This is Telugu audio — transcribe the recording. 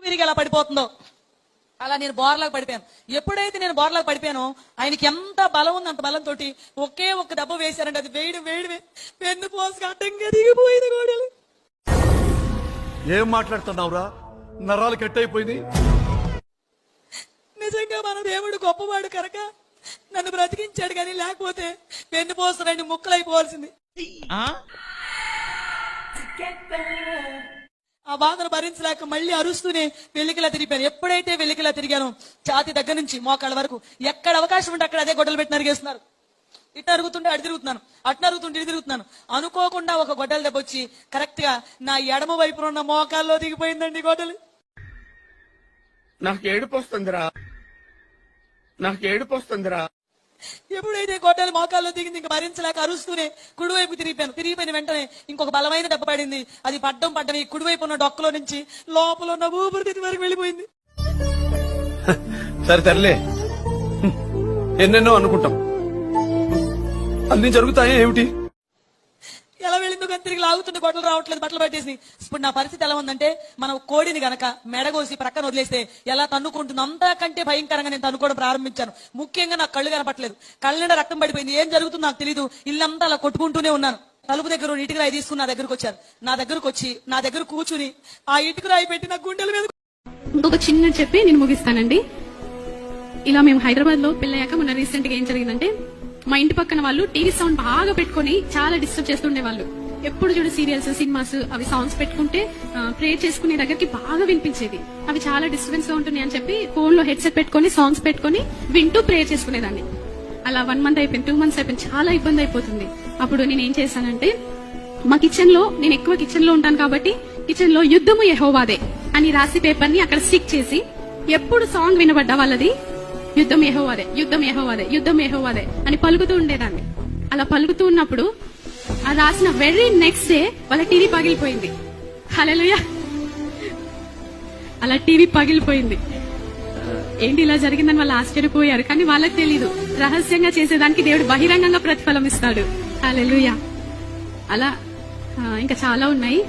విరిగి ఎలా పడిపోతుందో అలా నేను బోర్లాగా పడిపోయాను. ఎప్పుడైతే నేను బోర్లాగా పడిపోయానో ఆయనకి ఎంత బలం ఉంది, అంత బలంతో ఒకే ఒక్క దెబ్బ వేశారంటే అది వేడి పెన్ను పోసుకు అడ్డంగా దిగిపోయింది గోడలు. ఏం మాట్లాడుతున్నావురా? నరాలు కట్ అయిపోయింది. నిజంగా మన దేవుడు గొప్పవాడు కనుక నన్ను బ్రతికించాడు, కానీ లేకపోతే పెన్ను పోస్తారండి ముక్కలైపోవాల్సింది. ఆ బాధను భరించలేక మళ్ళీ అరుస్తూనే వెల్లికిలా తిరిగిపోయాను. ఎప్పుడైతే వెల్లికిలా తిరిగానో ఛాతి దగ్గర నుంచి మోకాళ్ళ వరకు ఎక్కడ అవకాశం ఉంటే అక్కడ అదే గొడ్డలు పెట్టి నరిగేస్తున్నారు. ఇటు అరుగుతుంటే అటు తిరుగుతున్నాను, అటు అరుగుతుంటే ఇటు తిరుగుతున్నాను. అనుకోకుండా ఒక గొడ్డల దెబ్బ వచ్చి కరెక్ట్ గా నా ఎడమ వైపున ఉన్న మోకాల్లో దిగిపోయిందండి గొడ్డలు. నాకు ఏడుపు వస్తుందిరా. ఎప్పుడైతే గొడ్డలు మోకాల్లో దిగింది ఇంక భరించలేక అరుస్తూనే కుడివైపు తిరిగిపోయిన వెంటనే ఇంకొక బలమైన దెబ్బ పడింది. అది పడ్డం ఈ కుడివైపు ఉన్న డొక్కలో నుంచి లోపల ఉన్న ఊపిరితిత్తుల వరకు వెళ్ళిపోయింది. సరే తరలే, ఎన్నెన్నో అనుకుంటాం, అన్ని జరుగుతాయా ఏమిటి? ఎలా వెళ్ళిందో కానీ తిరిగి లాగుతుంటే గొడ్డలు రావట్లేదు, బట్టలు పట్టేసి. ఇప్పుడు నా పరిస్థితి ఎలా ఉందంటే మనం కోడిని గనక మెడగోసి ప్రక్కన వదిలేస్తే ఎలా తన్నుకుంటుందో అంతకంటే భయంకరంగా నేను తన్నుకోవడం ప్రారంభించాను. ముఖ్యంగా నాకు కళ్ళు కనపట్లేదు, కళ్ళ నిండా రక్తం పడిపోయింది. ఏం జరుగుతుందో నాకు తెలియదు. ఇల్లంతా అలా కొట్టుకుంటూనే ఉన్నాను. తలుపు దగ్గర ఇటుక రాయి తీసుకుని నా దగ్గరకు వచ్చారు. నా దగ్గర కూర్చుని ఆ ఇటుక రాయి పెట్టి నా గుండెల మీద. ఇంకొక చిన్న చెప్పి నేను ముగిస్తానండి. ఇలా మేము హైదరాబాద్ లో పెళ్ళయ్యాక మొన్న రీసెంట్ గా ఏం జరిగిందంటే, మా ఇంటి పక్కన వాళ్ళు టీవీ సౌండ్ బాగా పెట్టుకుని చాలా డిస్టర్బ్ చేస్తుండే వాళ్ళు. ఎప్పుడు చూడు సీరియల్స్, సినిమాస్ అవి సాంగ్స్ పెట్టుకుంటే ప్రే చేసుకునే దగ్గరికి బాగా వినిపించేది. అవి చాలా డిస్టర్బెన్స్ గా ఉంటుంది అని చెప్పి ఫోన్ లో హెడ్సెట్ పెట్టుకుని సాంగ్స్ పెట్టుకుని వింటూ ప్రే చేసుకునేదాన్ని. అలా 1 month అయిపోయింది, 2 months అయిపోయింది, చాలా ఇబ్బంది అయిపోతుంది. అప్పుడు నేను ఏం చేశానంటే, మా కిచెన్ లో, నేను ఎక్కువ కిచెన్ లో ఉంటాను కాబట్టి కిచెన్ లో యుద్ధము యెహోవాదే అని రాసి పేపర్ ని అక్కడ స్టిక్ చేసి ఎప్పుడు సాంగ్ వినబడ్డా వాళ్ళది యుద్ధం యెహోవాదే, యుద్ధం యెహోవాదే, యుద్ధం యెహోవాదే అని పలుకుతూ ఉండేదాన్ని. అలా పలుకుతూ ఉన్నప్పుడు ఆ రాసిన వెరీ నెక్స్ట్ డే వాళ్ళ టీవీ పగిలిపోయింది. హల్లెలూయా, అలా టీవీ పగిలిపోయింది. ఏంటి ఇలా జరిగిందని వాళ్ళు ఆశ్చర్యపోయారు, కానీ వాళ్ళకి తెలీదు రహస్యంగా చేసేదానికి దేవుడు బహిరంగంగా ప్రతిఫలం ఇస్తాడు. హల్లెలూయా. అలా ఇంకా చాలా ఉన్నాయి.